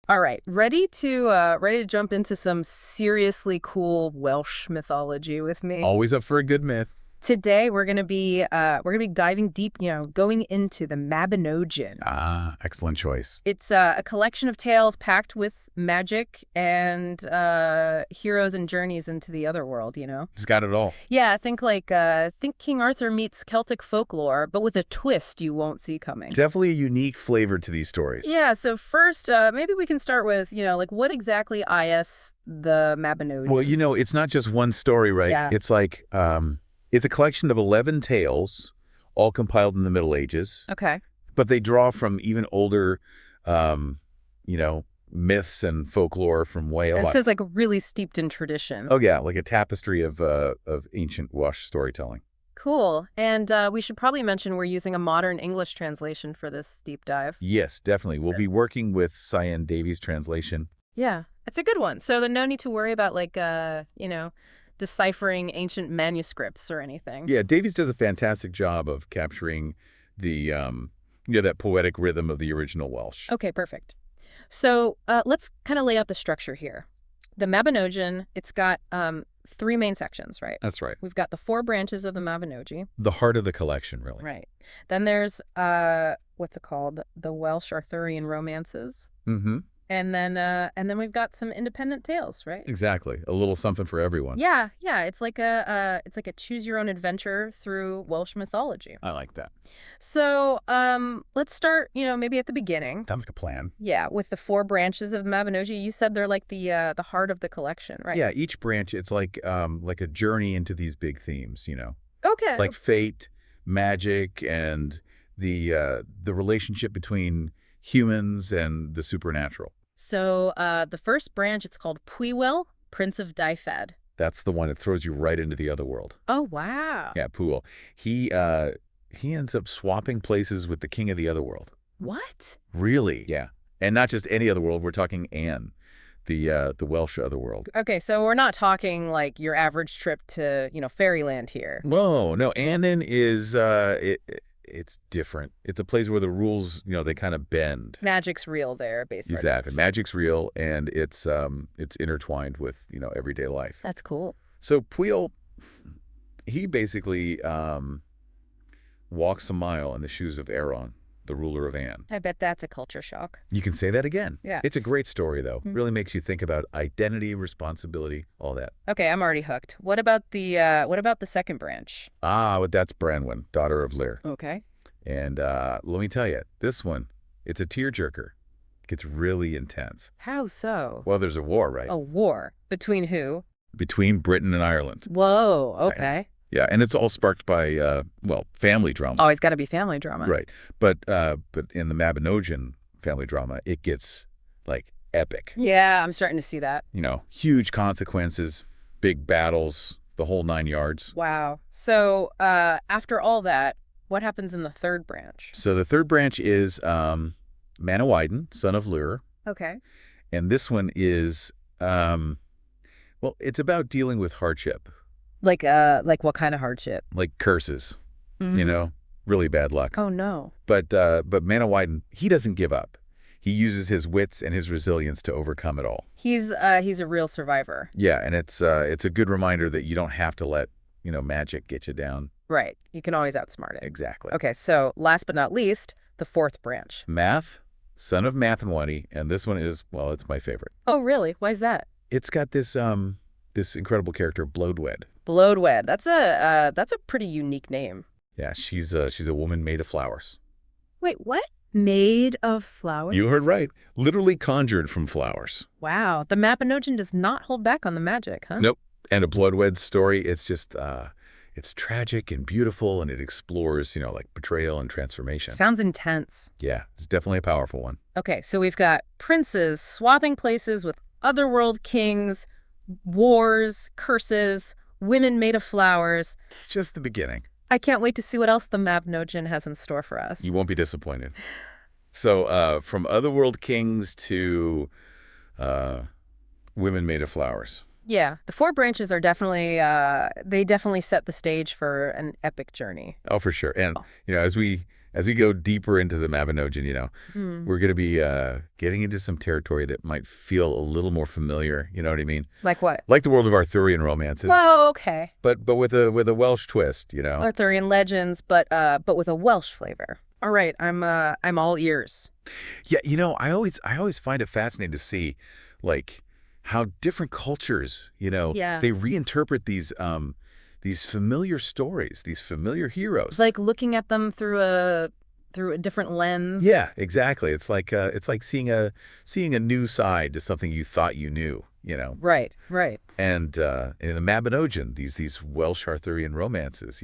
All right, ready to jump into some seriously cool Welsh mythology with me. Always up for a good myth. Today we're gonna be diving deep, going into the Mabinogion. Ah, excellent choice. It's a collection of tales packed with magic and heroes and journeys into the other world. He's got it all. Yeah, think King Arthur meets Celtic folklore, but with a twist you won't see coming. Definitely a unique flavor to these stories. Yeah, so first, maybe we can start with, what exactly is the Mabinogion? Well, it's not just one story, right? Yeah. It's like, it's a collection of 11 tales, all compiled in the Middle Ages. Okay. But they draw from even older, you know, myths and folklore from way a It lot. says like really steeped in tradition. Oh, yeah, like a tapestry of ancient Welsh storytelling. Cool. And we should probably mention we're using a modern English translation for this deep dive. Yes, definitely. We'll be working with Sioned Davies' translation. Yeah, it's a good one. So there's no need to worry about deciphering ancient manuscripts or anything. Yeah, Davies does a fantastic job of capturing the, that poetic rhythm of the original Welsh. Okay, perfect. So let's kind of lay out the structure here. The Mabinogion, it's got three main sections, right? That's right. We've got the four branches of the Mabinogi. The heart of the collection, really. Right. Then there's, what's it called? The Welsh Arthurian romances. Mm-hmm. And then we've got some independent tales, right? Exactly. A little something for everyone. Yeah. It's like a choose your own adventure through Welsh mythology. I like that. So, let's start, maybe at the beginning. Sounds like a plan. Yeah, with the four branches of the Mabinogi. You said they're like the heart of the collection, right? Yeah, each branch, it's like a journey into these big themes, Okay. like fate, magic, and the relationship between humans and the supernatural. So, the first branch, it's called Pwyll, Prince of Dyfed. That's the one that throws you right into the other world. Oh, wow. Yeah, Pwyll. He ends up swapping places with the king of the other world. What? Really? Yeah. And not just any other world. We're talking Anne, the Welsh other world. Okay, so we're not talking like your average trip to, fairyland here. Whoa, no. Annan is it's different. It's a place where the rules, they kind of bend. Magic's real there, basically. Exactly. Magic's real, and it's intertwined with, everyday life. That's cool. So Pwyll, he basically walks a mile in the shoes of Aaron, the ruler of Anne. I bet that's a culture shock. You can say that again. Yeah. It's a great story, though. Mm-hmm. Really makes you think about identity, responsibility, all that. Okay, I'm already hooked. What about the second branch? Ah, but that's Branwen, daughter of Lyr. Okay. And let me tell you, this one, it's a tearjerker. It gets really intense. How so? Well, there's a war, right? A war. Between who? Between Britain and Ireland. Whoa, okay. Yeah, and it's all sparked by, family drama. Always got to be family drama. Right. But in the Mabinogion family drama, it gets, like, epic. Yeah, I'm starting to see that. Huge consequences, big battles, the whole 9 yards. Wow. So after all that, what happens in the third branch? So the third branch is Manawydan, son of Lyr. Okay. And this one is, it's about dealing with hardship. Like what kind of hardship? Like curses, Mm-hmm. really bad luck. Oh, no. But Manawydan, he doesn't give up. He uses his wits and his resilience to overcome it all. He's a real survivor. Yeah, and it's a good reminder that you don't have to let, magic get you down. Right. You can always outsmart it. Exactly. Okay, so last but not least, the fourth branch. Math, son of Mathenwadi, and this one is, it's my favorite. Oh, really? Why is that? It's got this incredible character, Blodwed. Blodwed. That's a pretty unique name. Yeah, she's a woman made of flowers. Wait, what? Made of flowers? You heard right. Literally conjured from flowers. Wow. The Mabinogion does not hold back on the magic, huh? Nope. And a Blodwed story, it's just, it's tragic and beautiful, and it explores, like betrayal and transformation. Sounds intense. Yeah, it's definitely a powerful one. Okay, so we've got princes swapping places with otherworld kings, wars, curses, women made of flowers. It's just the beginning. I can't wait to see what else the Mabinogion has in store for us. You won't be disappointed. So from otherworld kings to women made of flowers. Yeah, the four branches are they definitely set the stage for an epic journey. Oh, for sure. And, as we as we go deeper into the Mabinogion, Hmm. we're going to be getting into some territory that might feel a little more familiar. You know what I mean? Like what? Like the world of Arthurian romances, Whoa, okay. but with a Welsh twist. Arthurian legends, but with a Welsh flavor. All right, I'm all ears. Yeah, I always find it fascinating to see, like, how different cultures, Yeah. they reinterpret these familiar stories, these familiar It's heroes. like looking at them through a different lens. Yeah, exactly. It's like seeing a new side to something you thought you knew. Right, right. And in the Mabinogion, these Welsh Arthurian romances,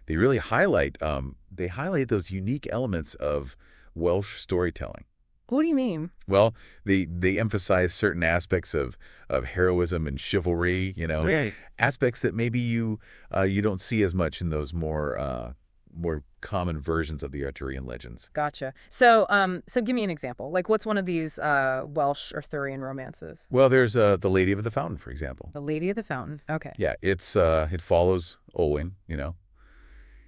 they really highlight those unique elements of Welsh storytelling. What do you mean? Well, they emphasize certain aspects of heroism and chivalry, Right. aspects that maybe you don't see as much in those more common versions of the Arthurian legends. Gotcha. So give me an example. Like, what's one of these Welsh Arthurian romances? Well, there's the Lady of the Fountain, for example. The Lady of the Fountain. Okay. Yeah, it follows Owain.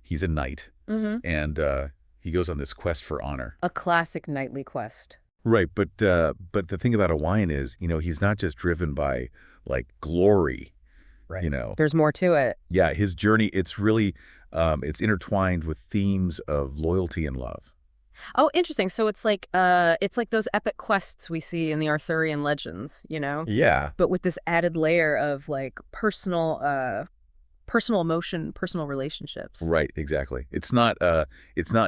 He's a knight, Mm-hmm. and he goes on this quest for honor. A classic knightly quest. Right, but the thing about Owain is, he's not just driven by like glory. Right. There's more to it. Yeah, his journey, it's really it's intertwined with themes of loyalty and love. Oh, interesting. So it's like those epic quests we see in the Arthurian legends, Yeah. but with this added layer of like personal emotion, personal relationships. Right, exactly. It's not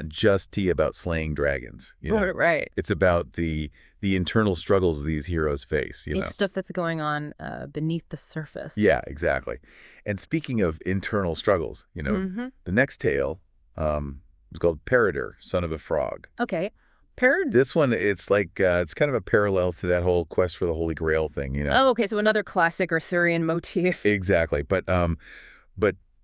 just tea about slaying dragons. Right, right. It's about the internal struggles these heroes face. It's stuff that's going on beneath the surface. Yeah, exactly. And speaking of internal struggles, Mm-hmm. the next tale is called Peredur, Son of a Frog. Okay. Paired. This one, it's like it's kind of a parallel to that whole quest for the Holy Grail thing. Oh, okay. So another classic Arthurian motif. Exactly. But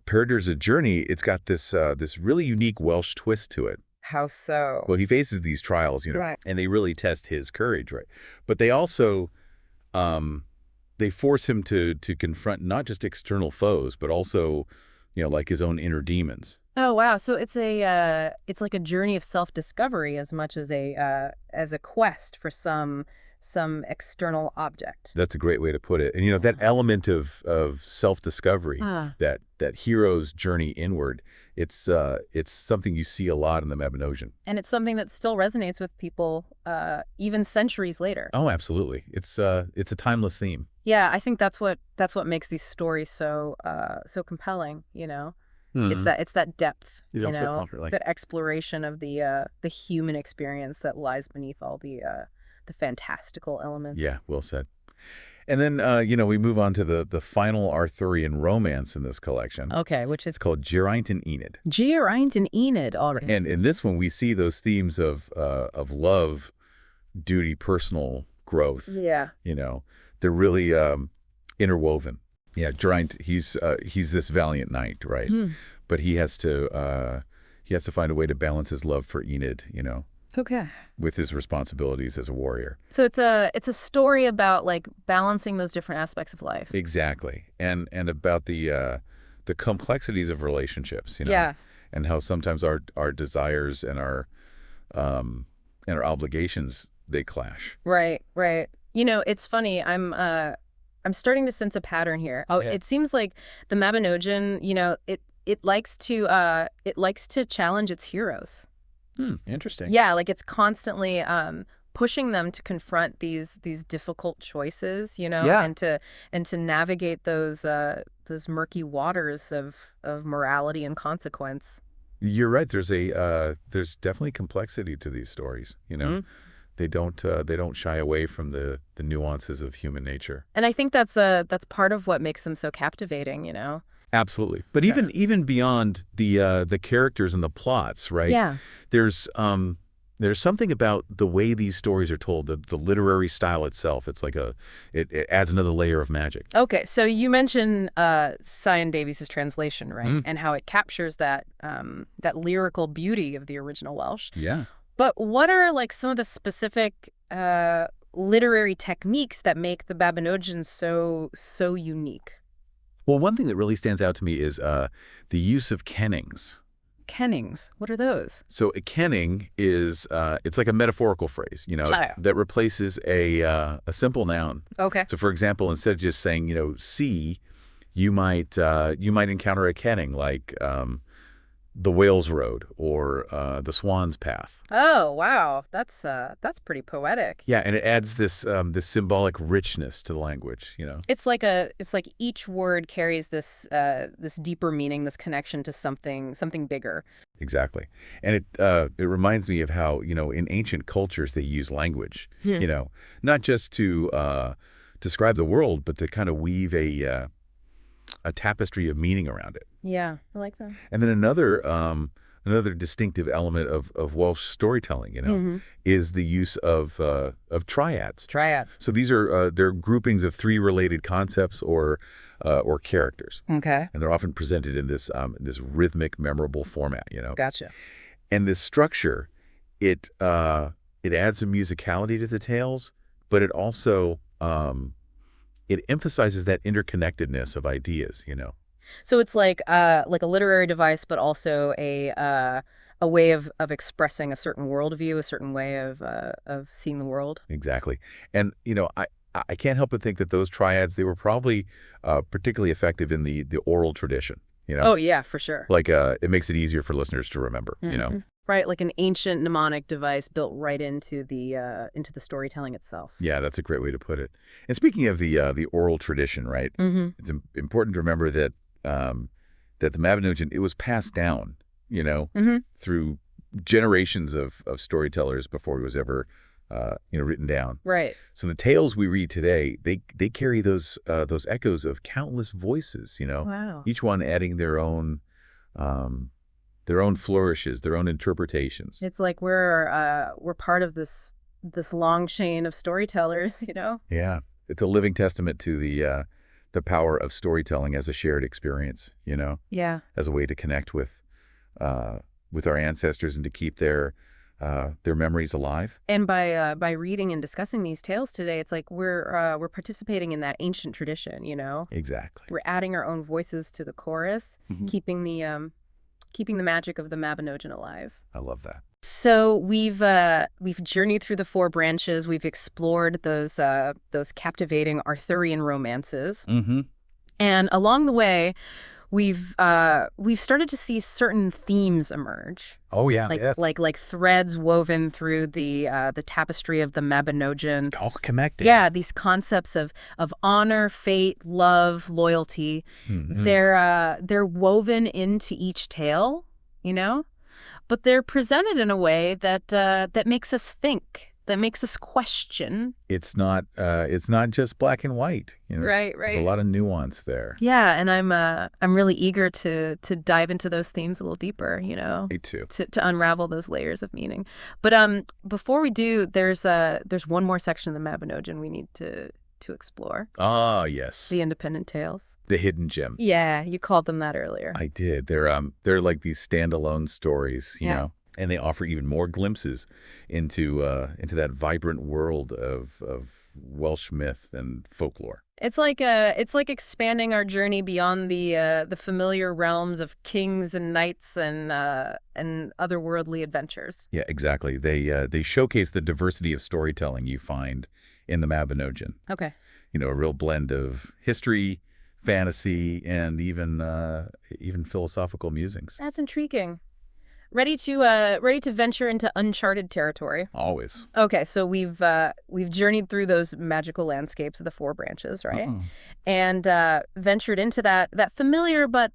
Peredur's a journey. It's got this really unique Welsh twist to it. How so? Well, he faces these trials, Right. and they really test his courage, right? But they also they force him to confront not just external foes, but also, like his own inner demons. Oh, wow. So it's like a journey of self-discovery as much as a quest for some external object. That's a great way to put it. And that element of self-discovery, Ah. that hero's journey inward, it's something you see a lot in the Mabinogion. And it's something that still resonates with people even centuries later. Oh, absolutely. It's a timeless theme. Yeah, I think that's what makes these stories so compelling. It's that depth, You don't feel comfortable. that exploration of the human experience that lies beneath all the fantastical elements. Yeah, well said. And then we move on to the final Arthurian romance in this collection. Okay, which is It's called Geraint and Enid. Geraint and Enid. All right. And in this one, we see those themes of love, duty, personal growth. Yeah. They're really interwoven. Yeah, Geraint, he's this valiant knight, right? Hmm. But he has to find a way to balance his love for Enid, Okay. with his responsibilities as a warrior. So it's a story about like balancing those different aspects of life. Exactly, and about the complexities of relationships. Yeah. And how sometimes our desires and our obligations, they clash. Right, right. It's funny. I'm starting to sense a pattern here. Oh, Yeah. it seems like the Mabinogion, it likes to challenge its heroes. Interesting. Yeah, like it's constantly pushing them to confront these difficult choices, Yeah. and to navigate those murky waters of morality and consequence. You're right. There's definitely complexity to these stories. Mhm. They don't shy away from the nuances of human nature. And I think that's part of what makes them so captivating. Absolutely. But even beyond the characters and the plots, right? Yeah. There's something about the way these stories are told, the literary style itself. It's like it adds another layer of magic. Okay, so you mentioned Sioned Davies' translation, right? Mhm. And how it captures that lyrical beauty of the original Welsh. Yeah. But what are like some of the specific literary techniques that make the Mabinogion so unique? Well, one thing that really stands out to me is the use of kennings. kennings. What are those? So a kenning is it's like a metaphorical phrase, Child. that replaces a simple noun. Okay. So for example, instead of just saying, sea, you might encounter a kenning like the Whale's Road or the Swan's Path. Oh, wow. That's pretty poetic. Yeah, and it adds this symbolic richness to the language. It's like each word carries this deeper meaning, this connection to something bigger. Exactly. And it reminds me of how, in ancient cultures they use language, not just to describe the world, but to kind of weave a tapestry of meaning around it. Yeah, I like that. And then another distinctive element of Welsh storytelling, is the use of triads. Triad. So these are they're groupings of three related concepts or characters, Okay. and they're often presented in this rhythmic, memorable format. Gotcha. And this structure, it adds some musicality to the tales, but it also it emphasizes that interconnectedness of ideas. So it's like a literary device, but also a way of expressing a certain worldview, a certain way of seeing the world. Exactly. And, I can't help but think that those triads, they were probably particularly effective in the oral tradition. Oh yeah, for sure. Like it makes it easier for listeners to remember. Right, like an ancient mnemonic device built right into the storytelling itself. Yeah, that's a great way to put it. And speaking of the oral tradition, right? It's important to remember that that the Mabinogion, it was passed down, through generations of storytellers before it was ever written down. Right. So the tales we read today, they carry those echoes of countless voices, Wow. each one adding their own flourishes, their own interpretations. It's like we're part of this long chain of storytellers. Yeah, it's a living testament to the power of storytelling as a shared experience, Yeah. as a way to connect with our ancestors and to keep their memories alive. And by reading and discussing these tales today, it's like we're participating in that ancient tradition. Exactly. We're adding our own voices to the chorus, keeping the magic of the Mabinogion alive. I love that. So we've journeyed through the four branches. We've explored those captivating Arthurian romances, and along the way, we've started to see certain themes emerge. Oh yeah, like threads woven through the tapestry of the Mabinogion. all connected. Yeah, these concepts of honor, fate, love, loyalty. They're woven into each tale, but they're presented in a way that makes us think, that makes us question. It's not just black and white. Right. There's a lot of nuance there. Yeah, and I'm really eager to dive into those themes a little deeper. Me too. To unravel those layers of meaning. But before we do, there's one more section of the Mabinogion we need to explore. Ah, yes. The independent tales. The hidden gem. Yeah, you called them that earlier. I did. They're like these standalone stories, you know, and they offer even more glimpses into that vibrant world of Welsh myth and folklore. It's like expanding our journey beyond the familiar realms of kings and knights and otherworldly adventures. Yeah, exactly. They showcase the diversity of storytelling you find in the Mabinogion. Okay. A real blend of history, fantasy, and even philosophical musings. That's intriguing. Ready to venture into uncharted territory. Always. Okay, so we've journeyed through those magical landscapes of the four branches, right? And ventured into that familiar but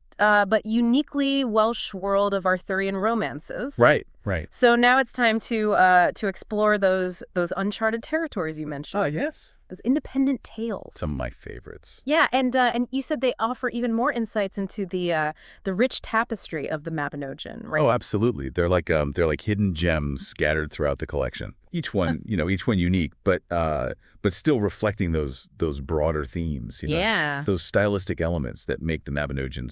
uniquely Welsh world of Arthurian romances. Right. So now it's time to explore those uncharted territories you mentioned. Yes. Those independent tales. Some of my favorites. Yeah, and you said they offer even more insights into the rich tapestry of the Mabinogion, right? Oh, absolutely. They're like hidden gems scattered throughout the collection. Each one, each one unique, but still reflecting those broader themes. Yeah. Those stylistic elements that make the Mabinogion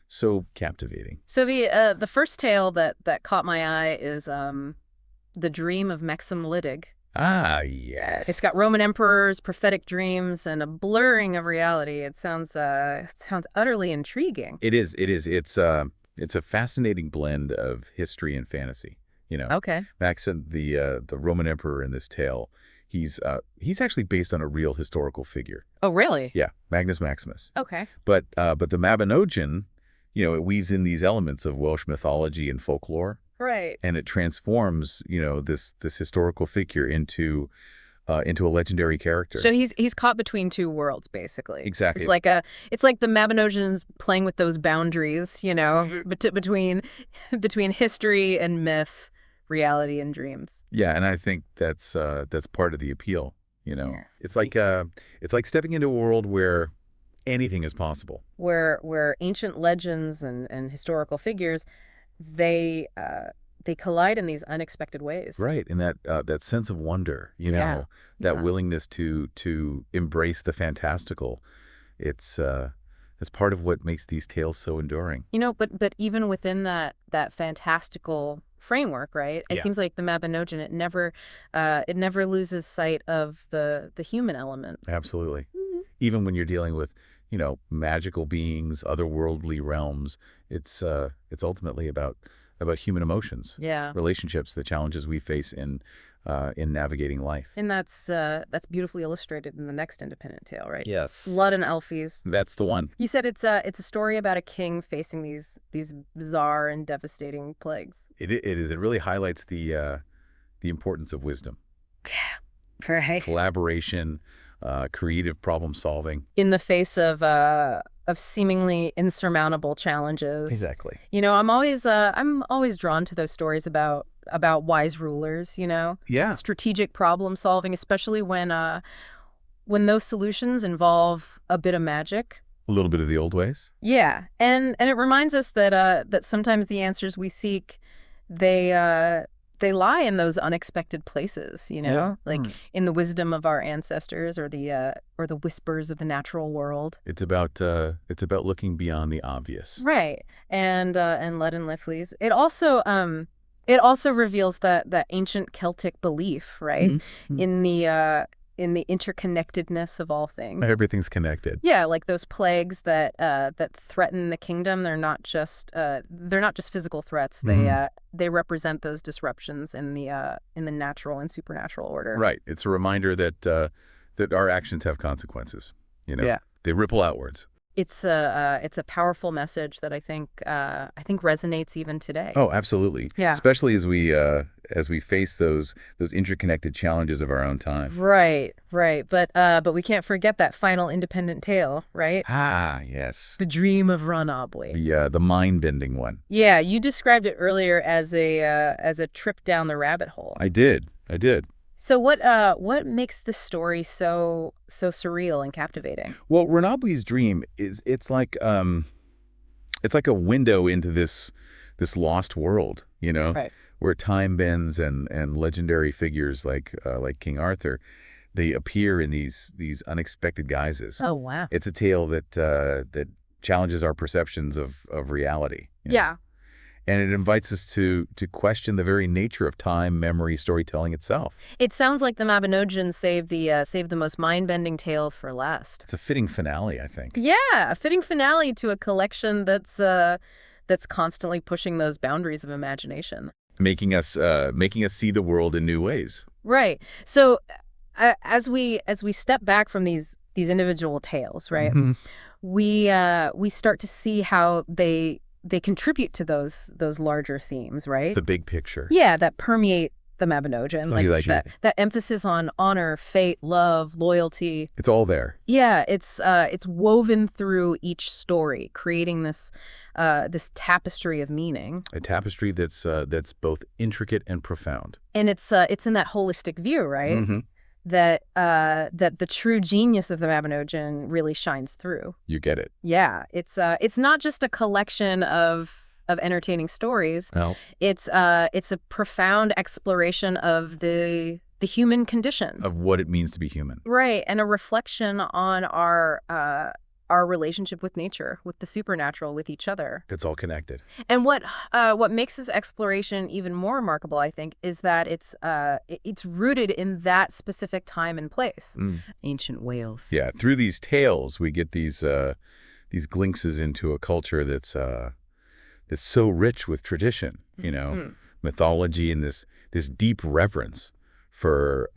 so captivating. So the first tale that caught my eye is The Dream of Mexam Lydig. Ah, yes. It's got Roman emperors, prophetic dreams, and a blurring of reality. It sounds utterly intriguing. It is. It's It's a fascinating blend of history and fantasy. Okay. Maxim, the Roman emperor in this tale, he's actually based on a real historical figure. Oh, really? Yeah, Magnus Maximus. Okay. But the Mabinogion, it weaves in these elements of Welsh mythology and folklore. Right. And it transforms, this historical figure into a legendary character. So he's caught between two worlds, basically. Exactly. It's like the Mabinogions playing with those boundaries, between history and myth, reality and dreams. Yeah, and I think that's part of the appeal. Yeah. It's like stepping into a world where anything is possible. Where ancient legends and historical figures, they collide in these unexpected ways. Right, and that sense of wonder, Yeah. that Yeah. willingness to embrace the fantastical. It's part of what makes these tales so enduring. But even within that fantastical framework, right? It Yeah. seems like the Mabinogion, it never loses sight of the human element. Absolutely. Even when you're dealing with, magical beings, otherworldly realms, it's ultimately about human emotions, Yeah. relationships, the challenges we face in navigating life. And that's beautifully illustrated in the next independent tale, right? Yes. Blood and Elfies. That's the one. You said it's a story about a king facing these bizarre and devastating plagues. It is. It really highlights the importance of wisdom, Right. collaboration, creative problem solving. In the face of seemingly insurmountable challenges. Exactly. I'm always drawn to those stories about wise rulers, Yeah. strategic problem solving, especially when those solutions involve a bit of magic. A little bit of the old ways. Yeah, and it reminds us that sometimes the answers we seek, they lie in those unexpected places, like in the wisdom of our ancestors or the whispers of the natural world. It's about looking beyond the obvious. Right, and Blood and Elfies. It also reveals that ancient Celtic belief, right, Mm-hmm. in the interconnectedness of all things. Everything's connected. Yeah, like those plagues that threaten the kingdom. They're not just physical threats. They represent those disruptions in the natural and supernatural order. Right. It's a reminder that our actions have consequences. Yeah. They ripple outwards. It's a powerful message that I think resonates even today. Oh, absolutely. Yeah. Especially as we face those interconnected challenges of our own time. Right. But we can't forget that final independent tale, right? Ah, yes. The Dream of Rhonabwy. The mind-bending one. Yeah, you described it earlier as a trip down the rabbit hole. I did. So what makes this story so surreal and captivating? Well, Rhonabwy's dream it's like a window into this lost world, Right. where time bends and legendary figures like King Arthur, they appear in these unexpected guises. Oh, wow. It's a tale that challenges our perceptions of reality. Yeah. And it invites us to question the very nature of time, memory, storytelling itself. It sounds like the Mabinogion saved the most mind-bending tale for last. It's a fitting finale, I think. Yeah, a fitting finale to a collection that's constantly pushing those boundaries of imagination. Making us see the world in new ways. Right. So as we step back from these individual tales, right? Mm-hmm. We start to see how they contribute to those larger themes, right? The big picture. Yeah, that permeate the Mabinogion, like that emphasis on honor, fate, love, loyalty. It's all there. Yeah, it's woven through each story, creating this tapestry of meaning. A tapestry that's both intricate and profound. And it's in that holistic view, right? Mm-hmm. That the true genius of the Mabinogion really shines through. You get it. Yeah, it's not just a collection of entertaining stories. No. It's a profound exploration of the human condition. Of what it means to be human. Right, and a reflection on our relationship with nature, with the supernatural, with each other. It's all connected. And what makes this exploration even more remarkable, I think, is that it's rooted in that specific time and place. Ancient Wales. Yeah, through these tales, we get these glimpses into a culture that's that's so rich with tradition, mythology and this deep reverence for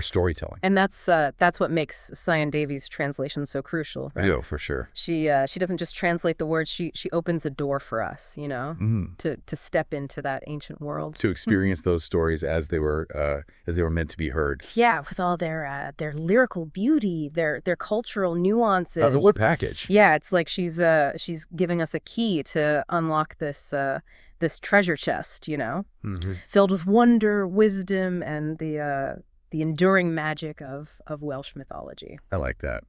storytelling. And that's what makes Sioned Davies' translation so crucial, right? Yeah, for sure. She doesn't just translate the words, she opens a door for us, to step into that ancient world. To experience those stories as they were meant to be heard. Yeah, with all their lyrical beauty, their cultural nuances. That's a wood package. Yeah, it's like she's giving us a key to unlock this treasure chest, filled with wonder, wisdom, and the enduring magic of Welsh mythology. I like that.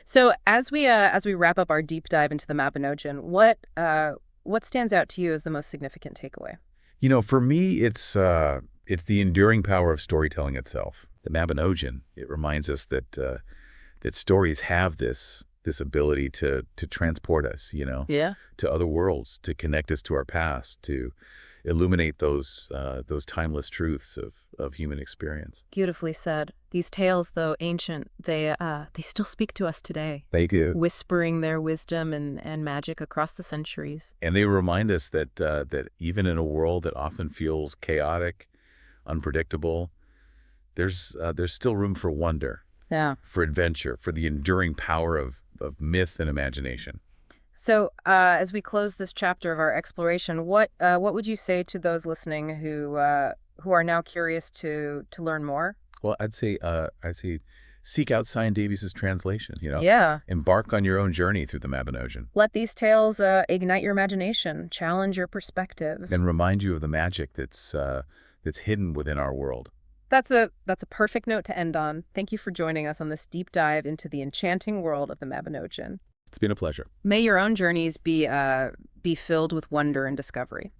So as we wrap up our deep dive into the Mabinogion, what stands out to you as the most significant takeaway? For me, it's the enduring power of storytelling itself. The Mabinogion, it reminds us that stories have this ability to transport us, Yeah. to other worlds, to connect us to our past, to illuminate those timeless truths of human experience. Beautifully said. These tales, though ancient, they still speak to us today. They do. Whispering their wisdom and magic across the centuries. And they remind us that even in a world that often feels chaotic, unpredictable, there's still room for wonder, for adventure, for the enduring power of myth and imagination. So, as we close this chapter of our exploration, what would you say to those listening who are now curious to learn more? Well, I'd say seek out Sioned Davies' translation. Yeah. Embark on your own journey through the Mabinogion. Let these tales ignite your imagination, challenge your perspectives, and remind you of the magic that's hidden within our world. That's a perfect note to end on. Thank you for joining us on this deep dive into the enchanting world of the Mabinogion. It's been a pleasure. May your own journeys be filled with wonder and discovery.